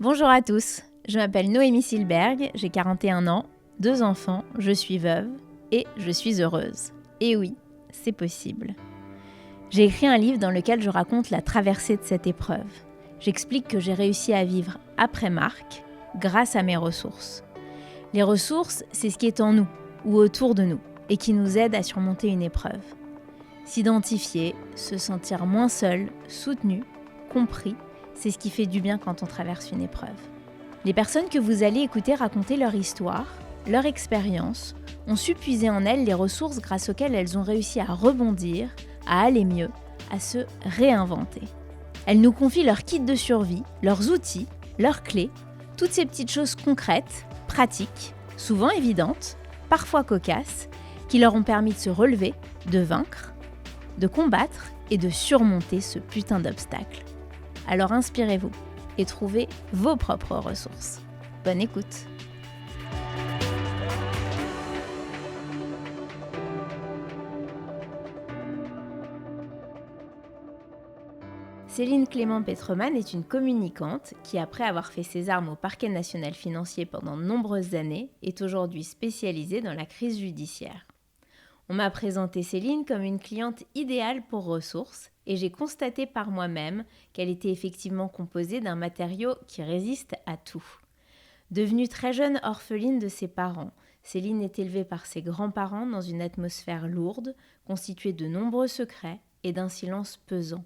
Bonjour à tous, je m'appelle Noémie Silberg, j'ai 41 ans, 2 enfants, je suis veuve et je suis heureuse. Et oui, c'est possible. J'ai écrit un livre dans lequel je raconte la traversée de cette épreuve. J'explique que j'ai réussi à vivre après Marc grâce à mes ressources. Les ressources, c'est ce qui est en nous ou autour de nous et qui nous aide à surmonter une épreuve. S'identifier, se sentir moins seul, soutenu, compris, c'est ce qui fait du bien quand on traverse une épreuve. Les personnes que vous allez écouter raconter leur histoire, leur expérience, ont su puiser en elles les ressources grâce auxquelles elles ont réussi à rebondir, à aller mieux, à se réinventer. Elles nous confient leur kit de survie, leurs outils, leurs clés, toutes ces petites choses concrètes, pratiques, souvent évidentes, parfois cocasses, qui leur ont permis de se relever, de vaincre, de combattre et de surmonter ce putain d'obstacle. Alors inspirez-vous et trouvez vos propres ressources. Bonne écoute. Céline Clément-Petroman est une communicante qui, après avoir fait ses armes au parquet national financier pendant de nombreuses années, est aujourd'hui spécialisée dans la crise judiciaire. On m'a présenté Céline comme une cliente idéale pour ressources et j'ai constaté par moi-même qu'elle était effectivement composée d'un matériau qui résiste à tout. Devenue très jeune orpheline de ses parents, Céline est élevée par ses grands-parents dans une atmosphère lourde, constituée de nombreux secrets et d'un silence pesant.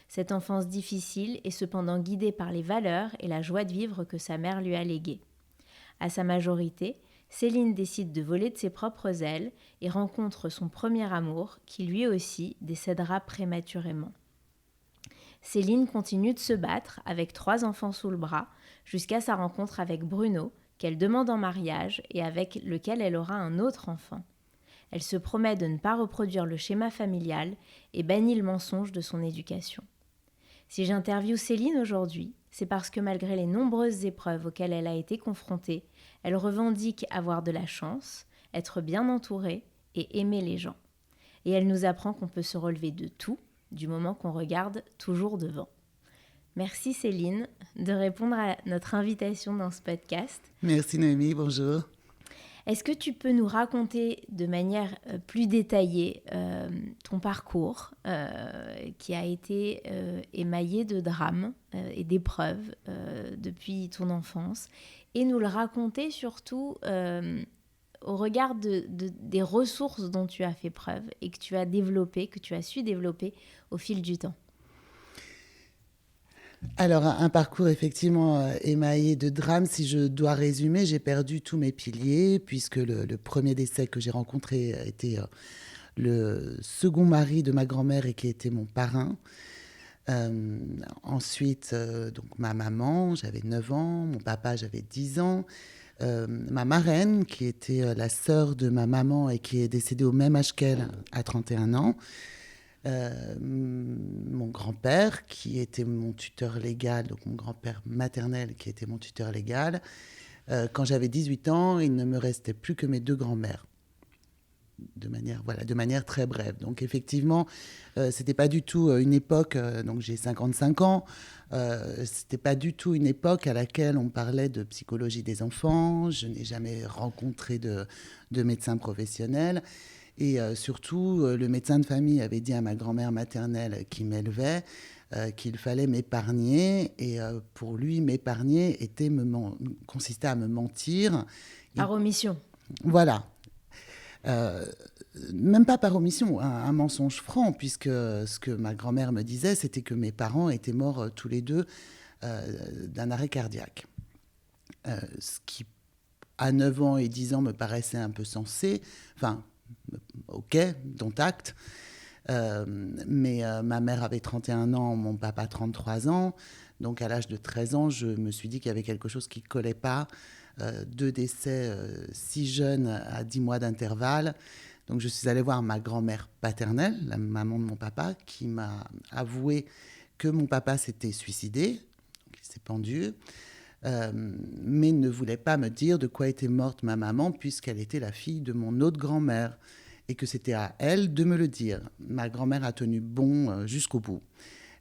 Cette enfance difficile est cependant guidée par les valeurs et la joie de vivre que sa mère lui a léguées. À sa majorité, Céline décide de voler de ses propres ailes et rencontre son premier amour qui lui aussi décédera prématurément. Céline continue de se battre avec 3 enfants sous le bras jusqu'à sa rencontre avec Bruno qu'elle demande en mariage et avec lequel elle aura un autre enfant. Elle se promet de ne pas reproduire le schéma familial et bannit le mensonge de son éducation. Si j'interviewe Céline aujourd'hui, c'est parce que malgré les nombreuses épreuves auxquelles elle a été confrontée, elle revendique avoir de la chance, être bien entourée et aimer les gens. Et elle nous apprend qu'on peut se relever de tout, du moment qu'on regarde toujours devant. Merci Céline de répondre à notre invitation dans ce podcast. Merci Noémie, bonjour. Est-ce que tu peux nous raconter de manière plus détaillée ton parcours qui a été émaillé de drames et d'épreuves depuis ton enfance et nous le raconter surtout au regard des ressources dont tu as fait preuve et que tu as développées, que tu as su développer au fil du temps? Alors, un parcours effectivement émaillé de drames. Si je dois résumer, j'ai perdu tous mes piliers puisque le premier décès que j'ai rencontré était le second mari de ma grand-mère et qui était mon parrain. Ensuite, donc ma maman, j'avais 9 ans, mon papa, j'avais 10 ans. Ma marraine, qui était la sœur de ma maman et qui est décédée au même âge qu'elle, à 31 ans. Mon grand-père, qui était mon tuteur légal, donc mon grand-père maternel, qui était mon tuteur légal. Quand j'avais 18 ans, il ne me restait plus que mes 2 grands-mères. De manière très brève. Donc effectivement, c'était pas du tout une époque, donc j'ai 55 ans, c'était pas du tout une époque à laquelle on parlait de psychologie des enfants. Je n'ai jamais rencontré de médecin professionnel. Et surtout, le médecin de famille avait dit à ma grand-mère maternelle qui m'élevait qu'il fallait m'épargner. Et pour lui, m'épargner consistait à me mentir. Par omission. Voilà. Même pas par omission, un mensonge franc, puisque ce que ma grand-mère me disait, c'était que mes parents étaient morts tous les deux d'un arrêt cardiaque. Ce qui, à 9 ans et 10 ans, me paraissait un peu sensé. Enfin, ok, dont acte. Mais ma mère avait 31 ans, mon papa 33 ans. Donc à l'âge de 13 ans, je me suis dit qu'il y avait quelque chose qui ne collait pas. 2 décès si jeunes à 10 mois d'intervalle. Donc je suis allée voir ma grand-mère paternelle, la maman de mon papa, qui m'a avoué que mon papa s'était suicidé, qu'il s'est pendu, mais ne voulait pas me dire de quoi était morte ma maman, puisqu'elle était la fille de mon autre grand-mère, et que c'était à elle de me le dire. Ma grand-mère a tenu bon jusqu'au bout.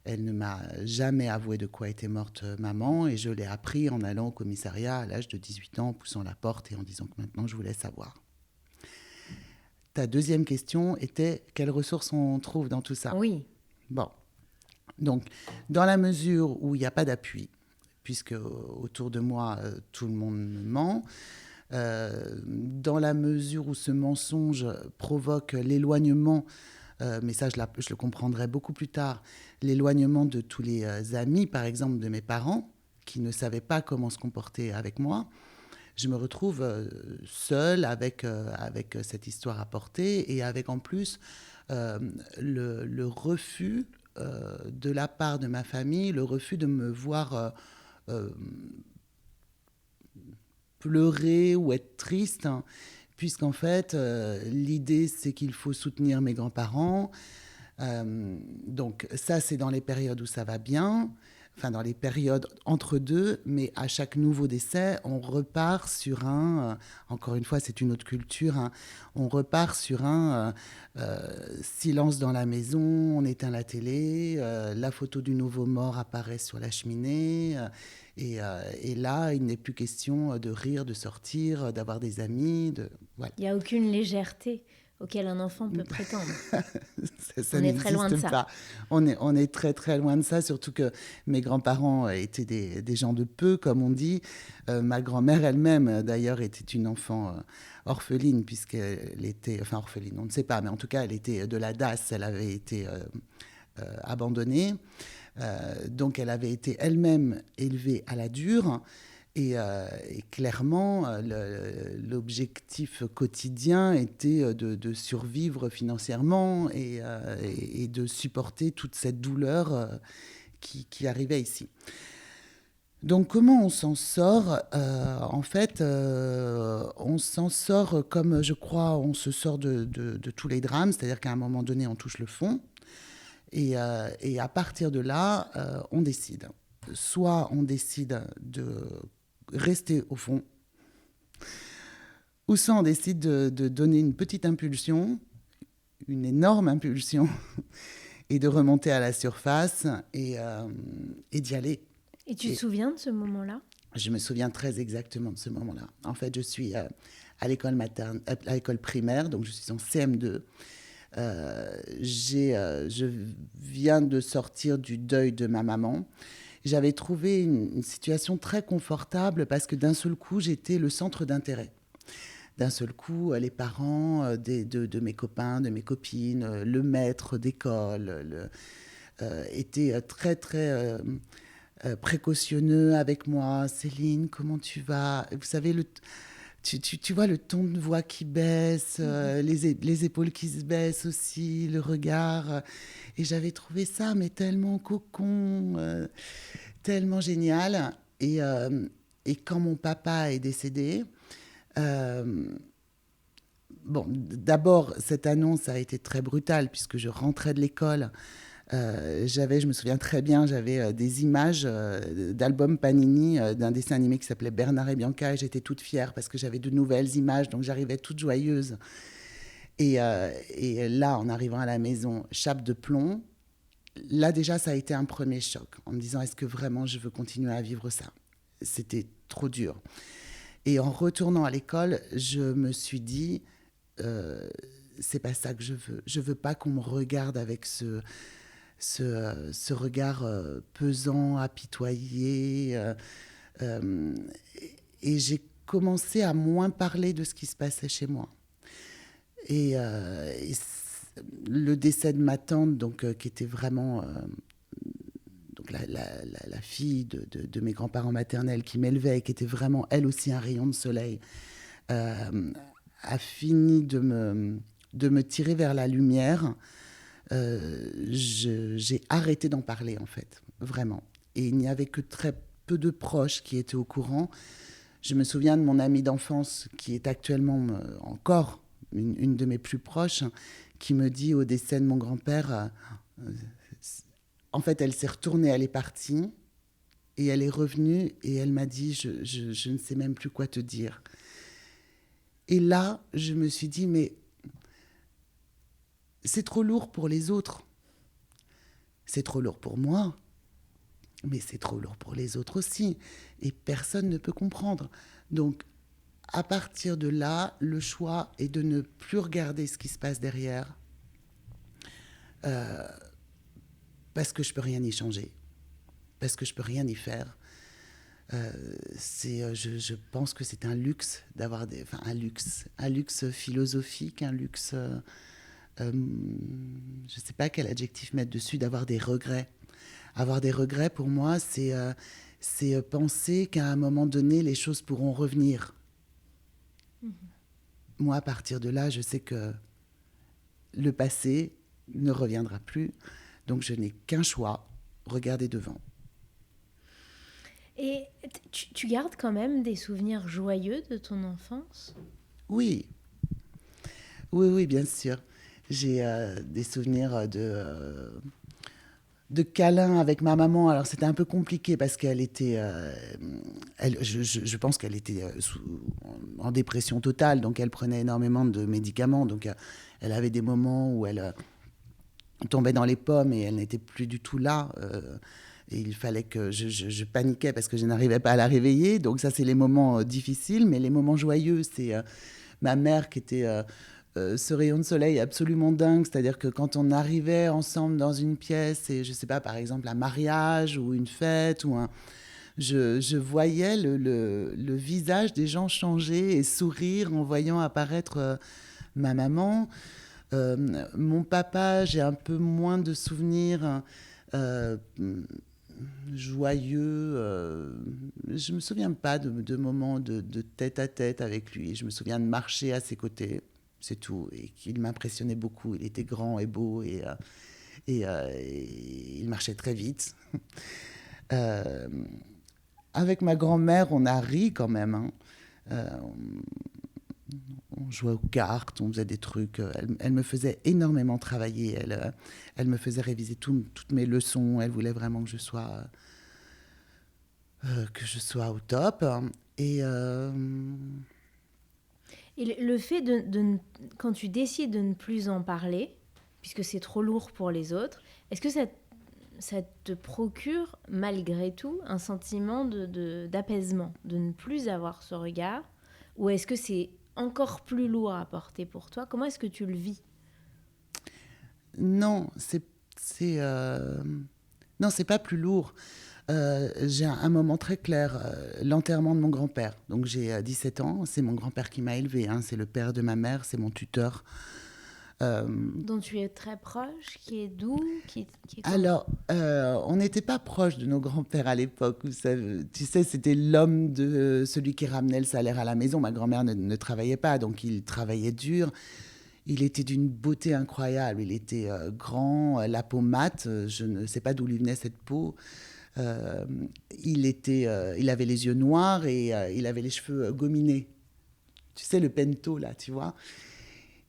Elle ne m'a jamais avoué de quoi était morte maman, et je l'ai appris en allant au commissariat à l'âge de 18 ans, en poussant la porte et en disant que maintenant je voulais savoir. Ta deuxième question était quelles ressources on trouve dans tout ça? Oui. Bon, donc dans la mesure où il n'y a pas d'appui, puisque autour de moi tout le monde me ment, dans la mesure où ce mensonge provoque l'éloignement, mais ça je le comprendrai beaucoup plus tard, l'éloignement de tous les amis, par exemple de mes parents, qui ne savaient pas comment se comporter avec moi, je me retrouve seule avec cette histoire à porter, et avec en plus le refus de la part de ma famille, le refus de me voir pleurer ou être triste, hein, puisqu'en fait, l'idée, c'est qu'il faut soutenir mes grands-parents. Donc ça, c'est dans les périodes où ça va bien, enfin dans les périodes entre deux, mais à chaque nouveau décès, on repart sur encore une fois, c'est une autre culture, hein, on repart sur un silence dans la maison, on éteint la télé, la photo du nouveau mort apparaît sur la cheminée, et là, il n'est plus question de rire, de sortir, d'avoir des amis. Voilà. Il n'y a aucune légèreté auquel un enfant peut prétendre. Ça on est très loin de ça. Pas. On est très très loin de ça, surtout que mes grands-parents étaient des gens de peu, comme on dit. Ma grand-mère elle-même, d'ailleurs, était une enfant orpheline, puisqu'elle était... Enfin, orpheline, on ne sait pas, mais en tout cas, elle était de la DAS, elle avait été abandonnée. Donc, elle avait été elle-même élevée à la dure. Et clairement, l'objectif quotidien était de survivre financièrement et de supporter toute cette douleur qui arrivait ici. Donc comment on s'en sort? En fait, on s'en sort comme, je crois, on se sort de tous les drames, c'est-à-dire qu'à un moment donné, on touche le fond. Et à partir de là, on décide. Soit on décide de rester au fond, ou soit on décide de donner une petite impulsion, une énorme impulsion, et de remonter à la surface et d'y aller. Et tu te souviens de ce moment-là? Je me souviens très exactement de ce moment-là. En fait, je suis à l'école à l'école primaire, donc je suis en CM2. Je viens de sortir du deuil de ma maman. J'avais trouvé une situation très confortable parce que d'un seul coup, j'étais le centre d'intérêt. D'un seul coup, les parents de mes copains, de mes copines, le maître d'école étaient très, très précautionneux avec moi. Céline, comment tu vas? Vous savez, tu vois le ton de voix qui baisse, les épaules qui se baissent aussi, le regard. Et j'avais trouvé ça, mais tellement cocon, tellement génial. Et quand mon papa est décédé, bon, d'abord, cette annonce a été très brutale puisque je rentrais de l'école. Je me souviens très bien, j'avais des images d'albums Panini d'un dessin animé qui s'appelait Bernard et Bianca, et j'étais toute fière parce que j'avais de nouvelles images, donc j'arrivais toute joyeuse. Et là, en arrivant à la maison, chape de plomb, là déjà, ça a été un premier choc, en me disant, est-ce que vraiment je veux continuer à vivre ça? C'était trop dur. Et en retournant à l'école, je me suis dit, c'est pas ça que je veux. Je veux pas qu'on me regarde avec ce regard pesant, apitoyé. Et j'ai commencé à moins parler de ce qui se passait chez moi. Et le décès de ma tante, donc, qui était vraiment donc la fille de mes grands-parents maternels qui m'élevait et qui était vraiment, elle aussi, un rayon de soleil, a fini de me tirer vers la lumière. J'ai arrêté d'en parler, en fait, vraiment. Et il n'y avait que très peu de proches qui étaient au courant. Je me souviens de mon amie d'enfance, qui est actuellement encore une de mes plus proches, qui me dit au décès de mon grand-père, en fait, elle s'est retournée, elle est partie, et elle est revenue, et elle m'a dit, je ne sais même plus quoi te dire. Et là, je me suis dit, mais c'est trop lourd pour les autres. C'est trop lourd pour moi, mais c'est trop lourd pour les autres aussi. Et personne ne peut comprendre. Donc, à partir de là, le choix est de ne plus regarder ce qui se passe derrière, parce que je peux rien y changer, parce que je peux rien y faire. Je pense que c'est un luxe d'avoir un luxe philosophique, un luxe, je ne sais pas quel adjectif mettre dessus, d'avoir des regrets. Avoir des regrets, pour moi, c'est penser qu'à un moment donné, les choses pourront revenir. Moi, à partir de là, je sais que le passé ne reviendra plus. Donc, je n'ai qu'un choix, regarder devant. Et tu gardes quand même des souvenirs joyeux de ton enfance ? Oui, oui, bien sûr. J'ai des souvenirs de câlins avec ma maman. Alors, c'était un peu compliqué parce qu'elle était... je pense qu'elle était en dépression totale, donc elle prenait énormément de médicaments. Donc, elle avait des moments où elle tombait dans les pommes et elle n'était plus du tout là. Et il fallait que je paniquais parce que je n'arrivais pas à la réveiller. Donc ça, c'est les moments difficiles. Mais les moments joyeux, c'est ma mère qui était ce rayon de soleil absolument dingue. C'est-à-dire que quand on arrivait ensemble dans une pièce, et je ne sais pas, par exemple, un mariage ou une fête, je voyais le visage des gens changer et sourire en voyant apparaître ma maman. Mon papa, j'ai un peu moins de souvenirs joyeux. Je me souviens pas de moments de tête à tête avec lui. Je me souviens de marcher à ses côtés, c'est tout. Et qu'il m'impressionnait beaucoup. Il était grand et beau et il marchait très vite. Avec ma grand-mère, on a ri quand même. Hein. On jouait aux cartes, on faisait des trucs. Elle me faisait énormément travailler. Elle me faisait réviser toutes mes leçons. Elle voulait vraiment que je sois au top. Et le fait quand tu décides de ne plus en parler, puisque c'est trop lourd pour les autres, est-ce que ça te procure malgré tout un sentiment d'apaisement, de ne plus avoir ce regard, ou est-ce que c'est encore plus lourd à porter pour toi ? Comment est-ce que tu le vis ? Non, non, c'est pas plus lourd. J'ai un moment très clair, l'enterrement de mon grand-père. Donc j'ai 17 ans, c'est mon grand-père qui m'a élevée, hein, c'est le père de ma mère, c'est mon tuteur. Dont tu es très proche, qui est doux, qui est Alors, on n'était pas proche de nos grands-pères à l'époque. Tu sais, c'était l'homme de celui qui ramenait le salaire à la maison. Ma grand-mère ne travaillait pas, donc il travaillait dur. Il était d'une beauté incroyable. Il était grand, la peau mate. Je ne sais pas d'où lui venait cette peau. Il avait les yeux noirs et il avait les cheveux gominés. Tu sais, le pento, là, tu vois.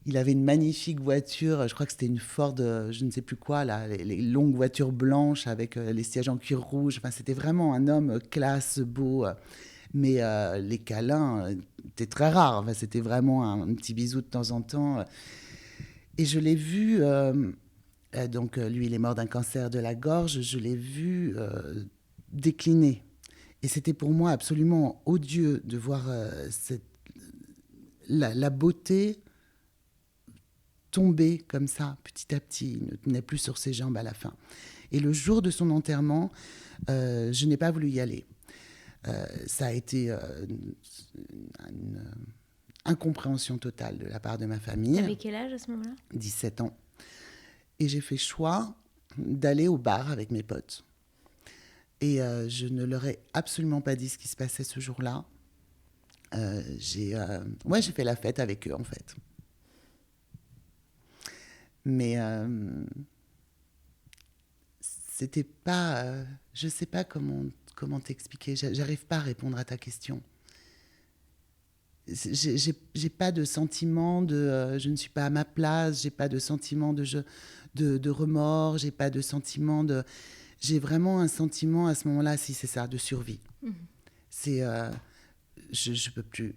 Il avait une magnifique voiture, je crois que c'était une Ford, je ne sais plus quoi, là, les longues voitures blanches avec les sièges en cuir rouge. Enfin, c'était vraiment un homme classe, beau. Mais les câlins étaient très rares. Enfin, c'était vraiment un petit bisou de temps en temps. Et je l'ai vu, donc lui, il est mort d'un cancer de la gorge, je l'ai vu décliner. Et c'était pour moi absolument odieux de voir la beauté tomber comme ça, petit à petit. Il ne tenait plus sur ses jambes à la fin. Et le jour de son enterrement, je n'ai pas voulu y aller. Ça a été une incompréhension totale de la part de ma famille. T'avais quel âge à ce moment-là ? 17 ans. Et j'ai fait choix d'aller au bar avec mes potes. Et je ne leur ai absolument pas dit ce qui se passait ce jour-là. J'ai fait la fête avec eux, en fait. Mais c'était pas... je sais pas comment t'expliquer. J'arrive pas à répondre à ta question. J'ai pas de sentiment de... je ne suis pas à ma place. J'ai pas de sentiment de remords. J'ai pas de sentiment de... J'ai vraiment un sentiment à ce moment-là, si c'est ça, de survie. C'est... je peux plus.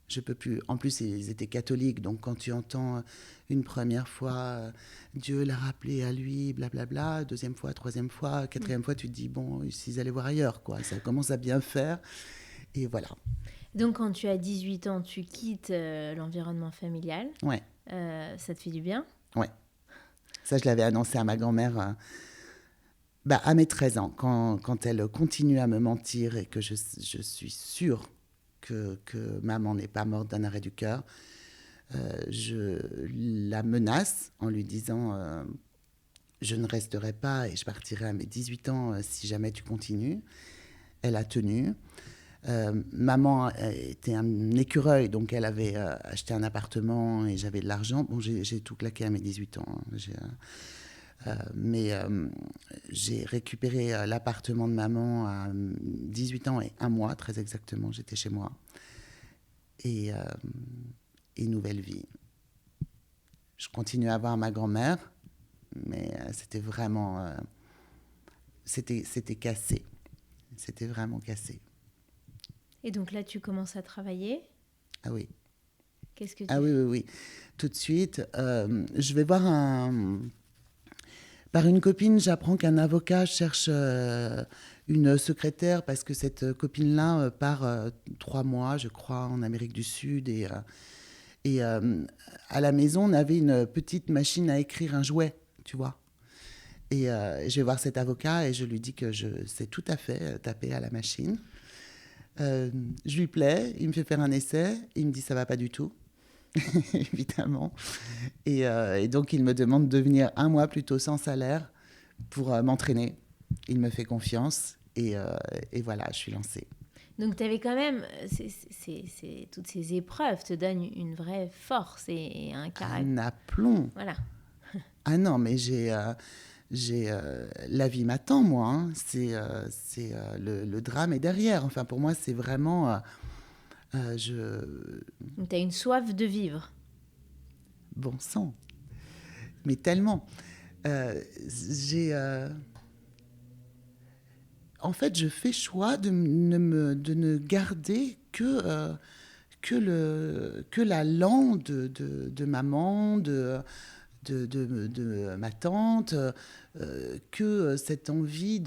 Je peux plus. En plus, ils étaient catholiques, donc quand tu entends une première fois Dieu l'a rappelé à lui, blablabla, deuxième fois, troisième fois, quatrième fois, tu te dis bon, s'ils allaient voir ailleurs, quoi. Ça commence à bien faire, et voilà. Donc quand tu as 18 ans, tu quittes l'environnement familial. Ouais, Ça te fait du bien? ouais. Ça, je l'avais annoncé à ma grand-mère à mes 13 ans, quand elle continue à me mentir et que je suis sûre que maman n'est pas morte d'un arrêt du cœur. Je la menace en lui disant je ne resterai pas et je partirai à mes 18 ans si jamais tu continues. Elle a tenu. Maman était un écureuil, donc elle avait acheté un appartement et j'avais de l'argent. Bon, j'ai tout claqué à mes 18 ans. Mais j'ai récupéré l'appartement de maman à 18 ans et un mois, très exactement. J'étais chez moi. Et nouvelle vie. Je continue à voir ma grand-mère, mais c'était vraiment... c'était cassé. C'était vraiment cassé. Et donc là, tu commences à travailler. Ah oui. Qu'est-ce que tu Ah fais? oui. Tout de suite, je vais voir un... Par une copine, j'apprends qu'un avocat cherche une secrétaire parce que cette copine-là part 3 mois, je crois, en Amérique du Sud. Et à la maison, on avait une petite machine à écrire, un jouet, tu vois. Et je vais voir cet avocat et je lui dis que je sais tout à fait taper à la machine. Je lui plais, il me fait faire un essai, il me dit ça va pas du tout, évidemment. Et donc il me demande de venir un mois plus tôt sans salaire pour m'entraîner. Il me fait confiance et voilà, je suis lancée. Donc tu avais quand même, toutes ces épreuves te donnent une vraie force et un caractère. Un aplomb. Voilà. Ah non, mais j'ai la vie m'attend, moi. Hein. Le drame est derrière. Enfin, pour moi, c'est vraiment... Donc tu as une soif de vivre. Bon sang. Mais tellement. En fait, je fais choix de ne garder que l'allant de maman, de ma tante, que cette envie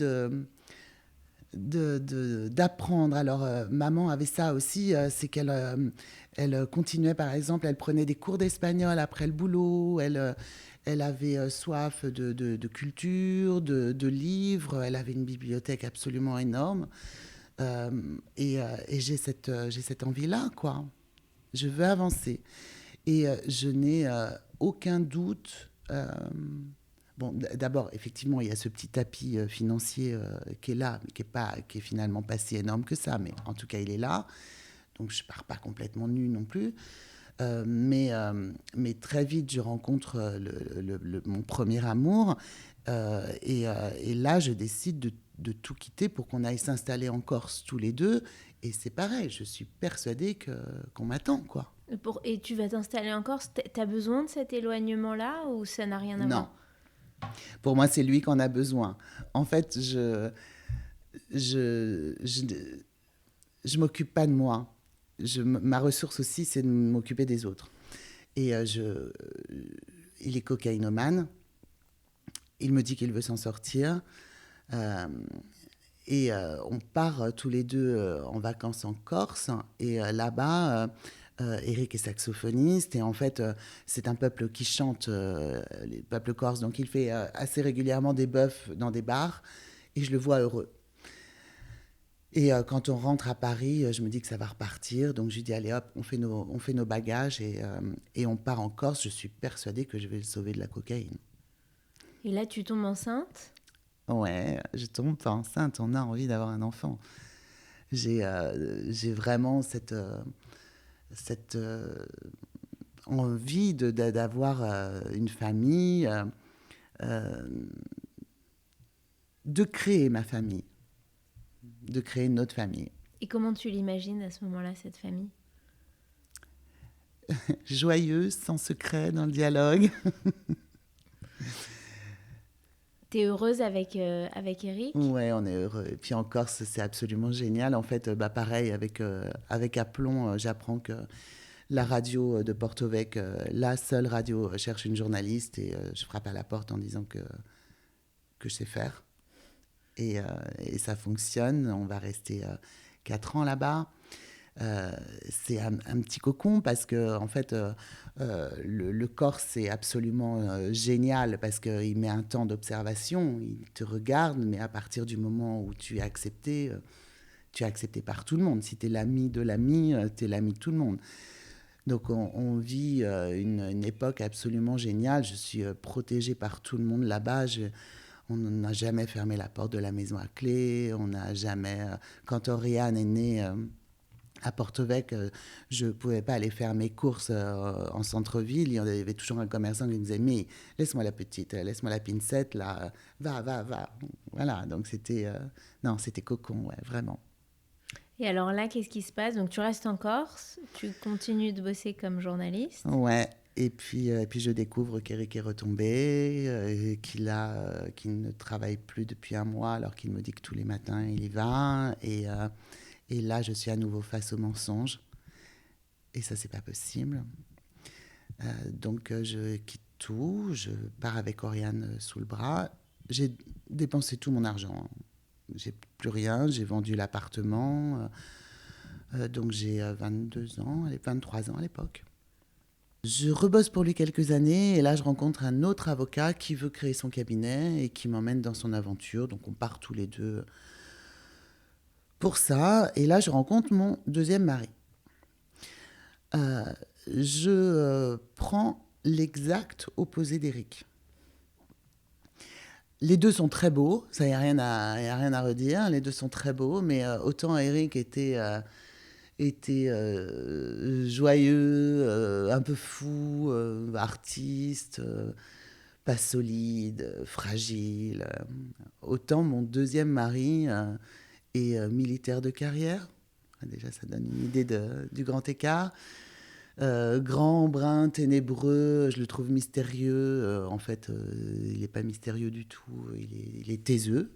d'apprendre. Alors, maman avait ça aussi, c'est qu'elle elle continuait, par exemple, elle prenait des cours d'espagnol après le boulot, elle avait soif de culture, de livres, elle avait une bibliothèque absolument énorme. Et j'ai cette envie-là, quoi. Je veux avancer. Et je n'ai aucun doute. Bon, d'abord, effectivement, il y a ce petit tapis financier qui est là, mais qui est finalement pas si énorme que ça, mais en tout cas, il est là. Donc, je pars pas complètement nue non plus. Mais très vite, je rencontre mon premier amour. Et là, je décide de tout quitter pour qu'on aille s'installer en Corse tous les deux. Et c'est pareil, je suis persuadée qu'on m'attend, quoi. Et tu vas t'installer en Corse, t'as besoin de cet éloignement-là ou ça n'a rien à Non. voir? Pour moi, c'est lui qu'on a besoin. En fait, je m'occupe pas de moi. Ma ressource aussi, c'est de m'occuper des autres. Et il est cocaïnomane. Il me dit qu'il veut s'en sortir. Et on part tous les deux en vacances en Corse. Et là-bas, Eric est saxophoniste. Et en fait, c'est un peuple qui chante, les peuples corses. Donc il fait assez régulièrement des bœufs dans des bars. Et je le vois heureux. Et quand on rentre à Paris, je me dis que ça va repartir. Donc je lui dis, allez hop, on fait nos bagages et on part en Corse. Je suis persuadée que je vais le sauver de la cocaïne. Et là, tu tombes enceinte? Ouais, je tombe pas enceinte, on a envie d'avoir un enfant. J'ai vraiment cette envie d'avoir une famille, de créer ma famille, de créer notre famille. Et comment tu l'imagines à ce moment-là, cette famille? Joyeuse, sans secret, dans le dialogue. T'es heureuse avec Eric? Ouais, on est heureux. Et puis en Corse, c'est absolument génial. En fait, pareil, avec Aplomb, j'apprends que la radio de Porto Vec, la seule radio, cherche une journaliste et je frappe à la porte en disant que je sais faire. Et ça fonctionne. On va rester 4 ans là-bas. Euh, c'est un petit cocon parce que en fait le Corse c'est absolument génial parce qu'il met un temps d'observation, il te regarde, mais à partir du moment où tu es accepté par tout le monde. Si tu es l'ami de l'ami, tu es l'ami de tout le monde. Donc on vit une époque absolument géniale. Je suis protégée par tout le monde là-bas. On n'a jamais fermé la porte de la maison à clé. On n'a jamais... quand Oriane est née à Porto Vec, je ne pouvais pas aller faire mes courses en centre-ville. Il y avait toujours un commerçant qui me disait « Mais laisse-moi la petite, laisse-moi la pincette, là, va. » Voilà, donc c'était... non, c'était cocon, ouais, vraiment. Et alors là, qu'est-ce qui se passe? Donc tu restes en Corse, tu continues de bosser comme journaliste. Ouais, et puis je découvre qu'Éric est retombé, qu'il ne travaille plus depuis un mois alors qu'il me dit que tous les matins il y va. Et là, je suis à nouveau face au mensonge. Et ça, c'est pas possible. Donc, je quitte tout. Je pars avec Oriane sous le bras. J'ai dépensé tout mon argent. J'ai plus rien. J'ai vendu l'appartement. Donc, j'ai 22 ans, 23 ans à l'époque. Je rebosse pour lui quelques années. Et là, je rencontre un autre avocat qui veut créer son cabinet et qui m'emmène dans son aventure. Donc, on part tous les deux pour ça. Et là, je rencontre mon deuxième mari. Euh, je prends l'exact opposé d'Éric. Les deux sont très beaux, ça, il n'y a rien à redire. Les deux sont très beaux, mais autant Éric était joyeux, un peu fou, artiste, pas solide, fragile. Autant mon deuxième mari est militaire de carrière. Déjà, ça donne une idée du grand écart. Grand, brun, ténébreux, je le trouve mystérieux. En fait, il n'est pas mystérieux du tout, il est taiseux.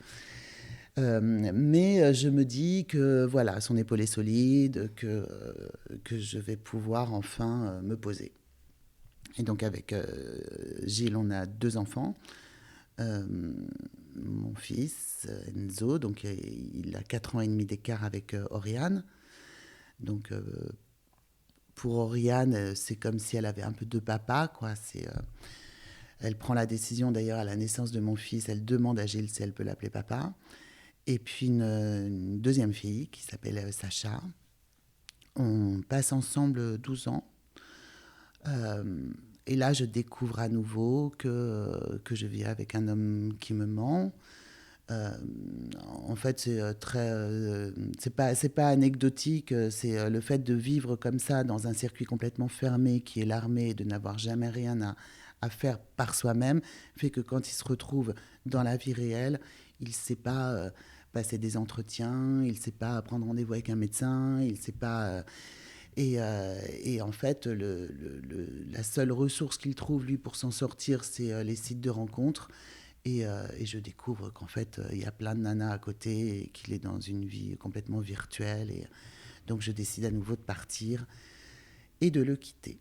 Mais je me dis que voilà, son épaule est solide, que je vais pouvoir enfin me poser. Et donc avec Gilles, on a 2 enfants. Euh, Mon fils, Enzo, donc il a 4 ans et demi d'écart avec Oriane. Donc pour Oriane, c'est comme si elle avait un peu 2 papas, quoi. Elle prend la décision, d'ailleurs, à la naissance de mon fils, elle demande à Gilles si elle peut l'appeler papa. Et puis une deuxième fille qui s'appelle Sacha. On passe ensemble 12 ans. Euh, et là, je découvre à nouveau que je vis avec un homme qui me ment. Euh, En fait, c'est pas anecdotique. C'est le fait de vivre comme ça dans un circuit complètement fermé qui est l'armée et de n'avoir jamais rien à faire par soi-même fait que quand il se retrouve dans la vie réelle, il ne sait pas passer des entretiens, il ne sait pas prendre rendez-vous avec un médecin, il ne sait pas. Et en fait, la seule ressource qu'il trouve, lui, pour s'en sortir, c'est les sites de rencontres. Et je découvre qu'en fait, il y a plein de nanas à côté et qu'il est dans une vie complètement virtuelle. Et donc, je décide à nouveau de partir et de le quitter.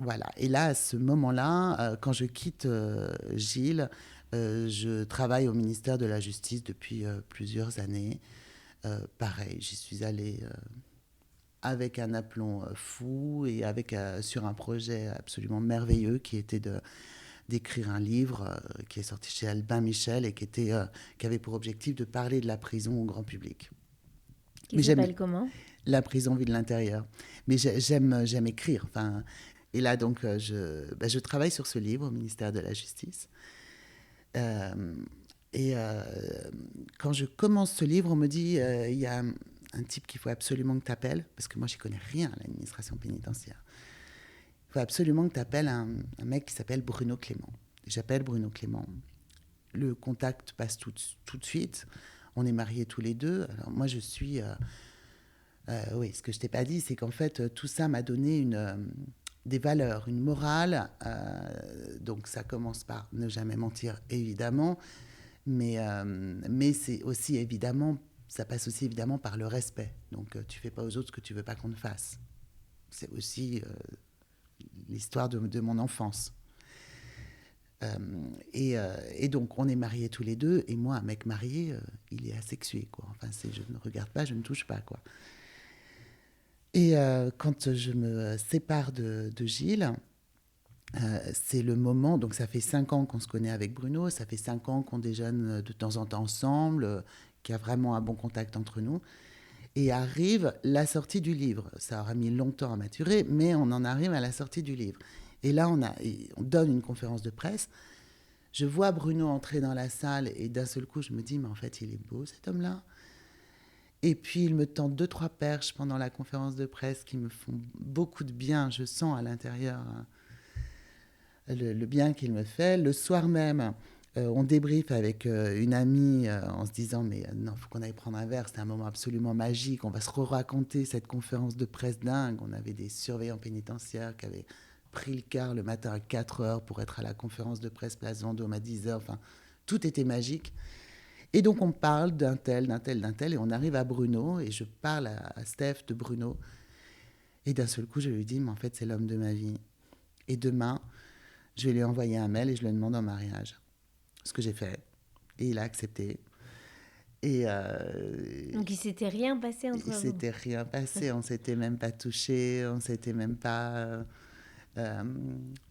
Voilà. Et là, à ce moment-là, quand je quitte Gilles, je travaille au ministère de la Justice depuis plusieurs années. Pareil, j'y suis allée avec un aplomb fou et sur un projet absolument merveilleux qui était d'écrire un livre qui est sorti chez Albin Michel et qui avait pour objectif de parler de la prison au grand public. Qui s'appelle comment? La prison vue de l'intérieur. Mais j'aime écrire. Enfin, et là, donc, je travaille sur ce livre au ministère de la Justice. Euh, Quand je commence ce livre, on me dit il y a un type qu'il faut absolument que tu appelles, parce que moi, je ne connais rien à l'administration pénitentiaire. Il faut absolument que tu appelles un mec qui s'appelle Bruno Clément. J'appelle Bruno Clément. Le contact passe tout de suite. On est mariés tous les deux. Alors moi, je suis... oui, ce que je t'ai pas dit, c'est qu'en fait, tout ça m'a donné des valeurs, une morale. Donc ça commence par ne jamais mentir, évidemment. Mais c'est aussi évidemment, ça passe aussi évidemment par le respect. Donc tu fais pas aux autres ce que tu veux pas qu'on te fasse. C'est aussi l'histoire de mon enfance. Et donc on est mariés tous les deux, et moi un mec marié, il est asexué, quoi. Enfin je ne regarde pas, je ne touche pas, quoi. Et quand je me sépare de Gilles, c'est le moment, donc ça fait 5 ans qu'on se connaît avec Bruno, ça fait 5 ans qu'on déjeune de temps en temps ensemble, qu'il y a vraiment un bon contact entre nous. Et arrive la sortie du livre. Ça aura mis longtemps à maturer, mais on en arrive à la sortie du livre. Et là, on donne une conférence de presse. Je vois Bruno entrer dans la salle et d'un seul coup, je me dis, mais en fait, il est beau cet homme-là. Et puis, il me tend 2-3 perches pendant la conférence de presse qui me font beaucoup de bien. Je sens à l'intérieur le bien qu'il me fait. Le soir même, on débriefe avec une amie en se disant mais non, il faut qu'on aille prendre un verre, c'était un moment absolument magique, on va se raconter cette conférence de presse dingue. On avait des surveillants pénitentiaires qui avaient pris le car le matin à 4h pour être à la conférence de presse Place Vendôme à 10h, enfin tout était magique. Et donc on parle d'un tel, et on arrive à Bruno, et je parle à Steph de Bruno, et d'un seul coup je lui dis mais en fait c'est l'homme de ma vie, et demain je vais lui envoyer un mail et je le demande en mariage. Ce que j'ai fait. Et il a accepté. Et Donc il s'était rien passé entre il vous. s'était rien passé. On s'était même pas touché. On s'était même pas...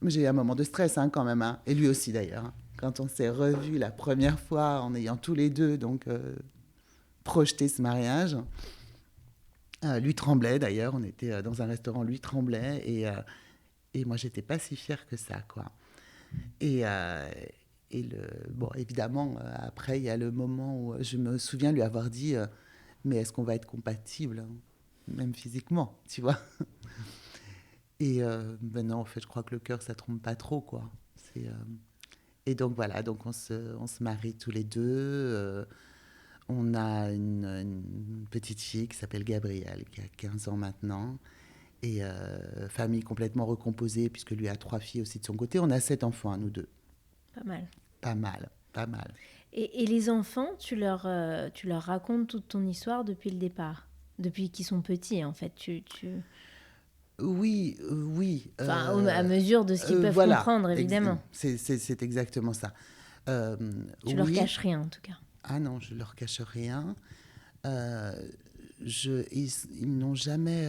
j'ai eu un moment de stress quand même. Hein. Et lui aussi d'ailleurs. Quand on s'est revus la première fois en ayant tous les deux projeté ce mariage. Lui tremblait d'ailleurs. On était dans un restaurant. Lui tremblait. Et moi, j'étais pas si fière que ça, quoi. Et, bon, évidemment, après, il y a le moment où je me souviens lui avoir dit mais est-ce qu'on va être compatibles, hein, même physiquement, tu vois. Et ben non, en fait, je crois que le cœur, ça trompe pas trop, quoi. Et donc, voilà, donc on se marie tous les deux. On a une petite fille qui s'appelle Gabrielle, qui a 15 ans maintenant. Et famille complètement recomposée, puisque lui a 3 filles aussi de son côté. On a 7 enfants, à nous deux. Pas mal. Pas mal, pas mal. Et les enfants, tu leur racontes toute ton histoire depuis le départ, depuis qu'ils sont petits, en fait. Oui, oui. Enfin, à mesure de ce qu'ils peuvent voilà, comprendre, évidemment. c'est exactement ça. Tu leur caches rien, en tout cas. Ah non, je leur cache rien. Ils n'ont jamais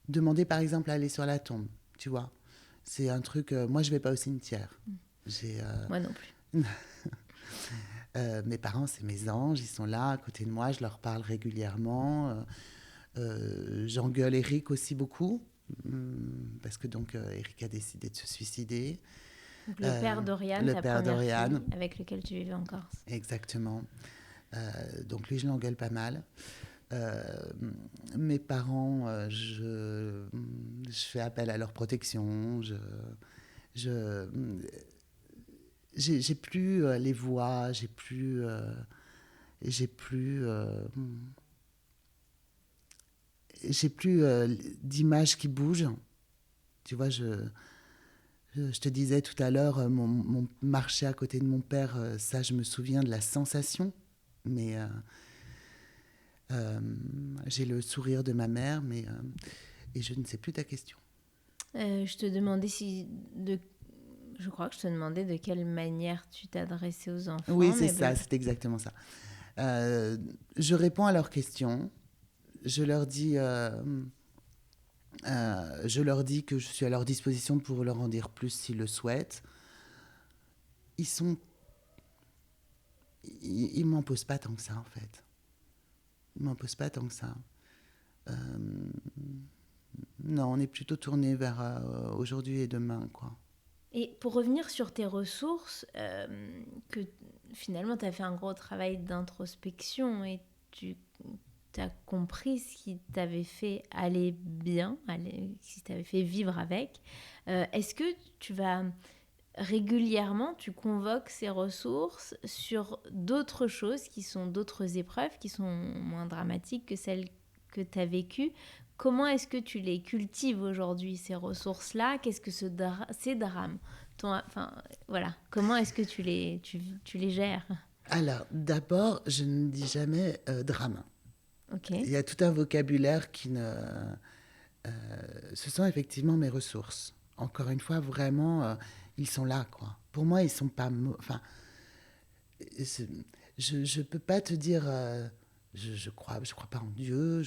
demandé, par exemple, à aller sur la tombe, tu vois. C'est un truc... moi, je ne vais pas au cimetière. Moi non plus. Mes parents, c'est mes anges, ils sont là à côté de moi, je leur parle régulièrement. J'engueule Eric aussi beaucoup, parce que donc Eric a décidé de se suicider. Donc, le père d'Oriane, ta première fille, avec lequel tu vivais en Corse. Exactement. Donc lui, je l'engueule pas mal. Mes parents, je fais appel à leur protection. J'ai plus les voix, j'ai plus d'images qui bougent. Tu vois, je te disais tout à l'heure, mon marché à côté de mon père, ça, je me souviens de la sensation, mais j'ai le sourire de ma mère, et je ne sais plus ta question. Je te demandais je crois que je te demandais de quelle manière tu t'adressais aux enfants. Oui, c'est ça, c'est exactement ça. Je réponds à leurs questions. Je leur dis que je suis à leur disposition pour leur en dire plus s'ils le souhaitent. Ils m'en posent pas tant que ça, en fait. Ils m'en posent pas tant que ça. Non, on est plutôt tourné vers aujourd'hui et demain, quoi. Et pour revenir sur tes ressources, que finalement tu as fait un gros travail d'introspection et tu as compris ce qui t'avait fait aller bien, ce qui t'avait fait vivre avec. Est-ce que tu vas régulièrement, tu convoques ces ressources sur d'autres choses qui sont d'autres épreuves qui sont moins dramatiques que celles que tu as vécues? Comment est-ce que tu les cultives aujourd'hui, ces ressources-là? Qu'est-ce que ces drames voilà. Comment est-ce que tu les gères? Alors, d'abord, je ne dis jamais drame. Ok. Il y a tout un vocabulaire qui ne... ce sont effectivement mes ressources. Encore une fois, vraiment, ils sont là, quoi. Pour moi, ils sont pas... Enfin, je ne peux pas te dire... je crois pas en Dieu,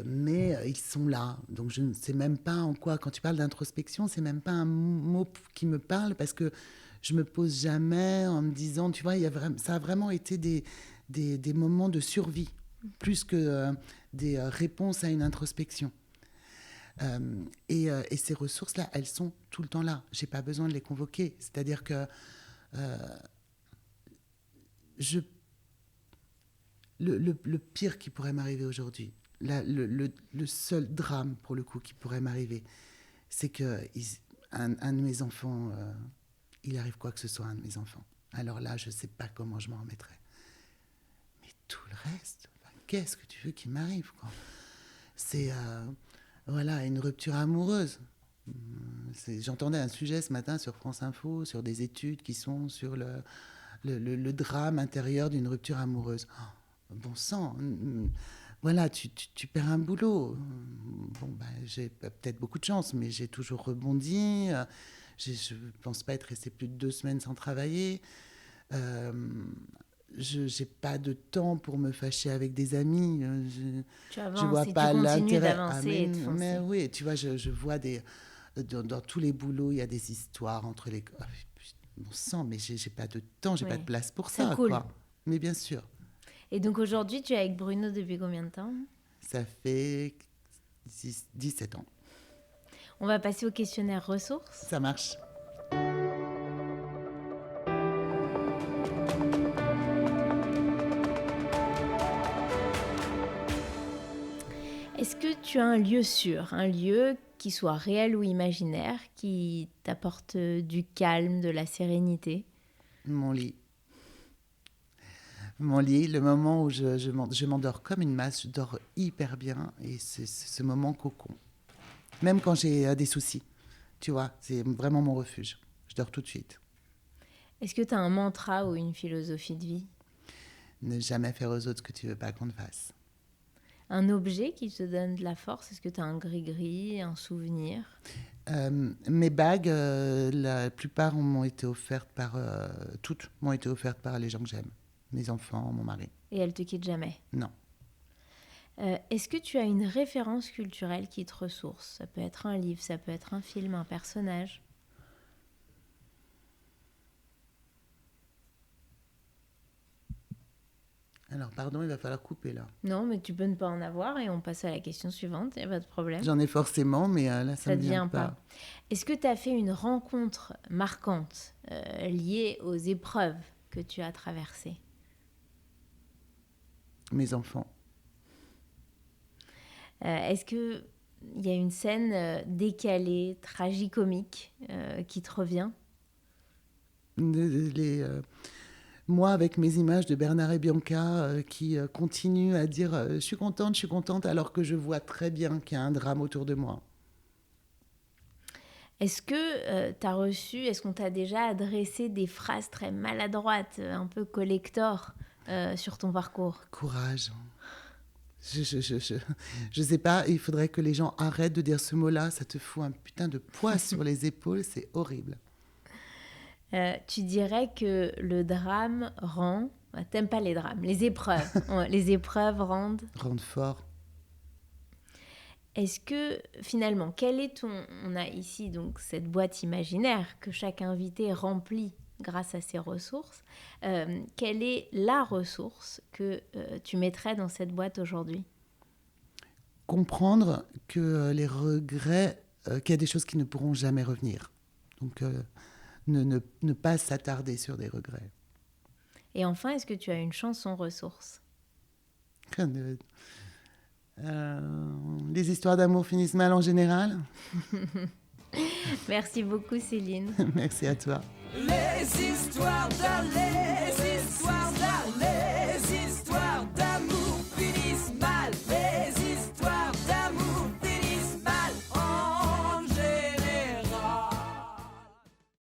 mais ils sont là. Donc, je ne sais même pas en quoi... Quand tu parles d'introspection, c'est même pas un mot qui me parle parce que je me pose jamais en me disant... Tu vois, ça a vraiment été des moments de survie, plus que des réponses à une introspection. Et ces ressources-là, elles sont tout le temps là. Je n'ai pas besoin de les convoquer. C'est-à-dire que le pire qui pourrait m'arriver aujourd'hui, le seul drame, pour le coup, qui pourrait m'arriver, c'est qu'un de mes enfants, il arrive quoi que ce soit à un de mes enfants. Alors là, je ne sais pas comment je m'en remettrai. Mais tout le reste, qu'est-ce que tu veux qu'il m'arrive, quoi? C'est... voilà, une rupture amoureuse. J'entendais un sujet ce matin sur France Info, sur des études qui sont sur le drame intérieur d'une rupture amoureuse. Oh, bon sang, voilà, tu perds un boulot. Bon, j'ai peut-être beaucoup de chance, mais j'ai toujours rebondi. Je ne pense pas être restée plus de 2 semaines sans travailler. Je n'ai pas de temps pour me fâcher avec des amis. Tu avances je vois et pas tu continues l'intérêt. d'avancer et de foncer. Mais oui, tu vois, je vois dans tous les boulots, il y a des histoires entre les... Oh, bon sang, mais j'ai pas de temps, j'ai pas de place pour ça. Cool. Quoi. Mais bien sûr. Et donc aujourd'hui, tu es avec Bruno depuis combien de temps? Ça fait 17 ans. On va passer au questionnaire ressources. Ça marche. Est-ce que tu as un lieu sûr, un lieu qui soit réel ou imaginaire, qui t'apporte du calme, de la sérénité? Mon lit. Mon lit, le moment où je m'endors comme une masse, je dors hyper bien et c'est ce moment cocon. Même quand j'ai des soucis, tu vois, c'est vraiment mon refuge. Je dors tout de suite. Est-ce que tu as un mantra ou une philosophie de vie? Ne jamais faire aux autres ce que tu veux pas qu'on te fasse. Un objet qui te donne de la force? Est-ce que tu as un gris-gris, un souvenir? Mes bagues, la plupart m'ont été offertes toutes m'ont été offertes par les gens que j'aime. Mes enfants, mon mari. Et elles te quittent jamais? Non. Est-ce que tu as une référence culturelle qui te ressource? Ça peut être un livre, ça peut être un film, un personnage. Alors, pardon, il va falloir couper là. Non, mais tu peux ne pas en avoir et on passe à la question suivante, il n'y a pas de problème. J'en ai forcément, mais là, ça ne vient pas. Est-ce que tu as fait une rencontre marquante liée aux épreuves que tu as traversées? Mes enfants. Est-ce qu'il y a une scène décalée, tragicomique qui te revient? Moi, avec mes images de Bernard et Bianca qui continuent à dire je suis contente, alors que je vois très bien qu'il y a un drame autour de moi. Est-ce que tu as reçu, est-ce qu'on t'a déjà adressé des phrases très maladroites, un peu collector sur ton parcours? Courage. Je sais pas, il faudrait que les gens arrêtent de dire ce mot-là, ça te fout un putain de poids sur les épaules, c'est horrible. Tu dirais que le drame rend... T'aimes pas les drames, les épreuves. Les épreuves rendent fort. Est-ce que finalement, quel est ton... On a ici donc cette boîte imaginaire que chaque invité remplit grâce à ses ressources. Quelle est la ressource que tu mettrais dans cette boîte aujourd'hui? Comprendre que les regrets, qu'il y a des choses qui ne pourront jamais revenir. Donc... Ne pas s'attarder sur des regrets. Et enfin, est-ce que tu as une chanson ressource? Les histoires d'amour finissent mal en général. Merci beaucoup Céline. Merci à toi. Les histoires d'aller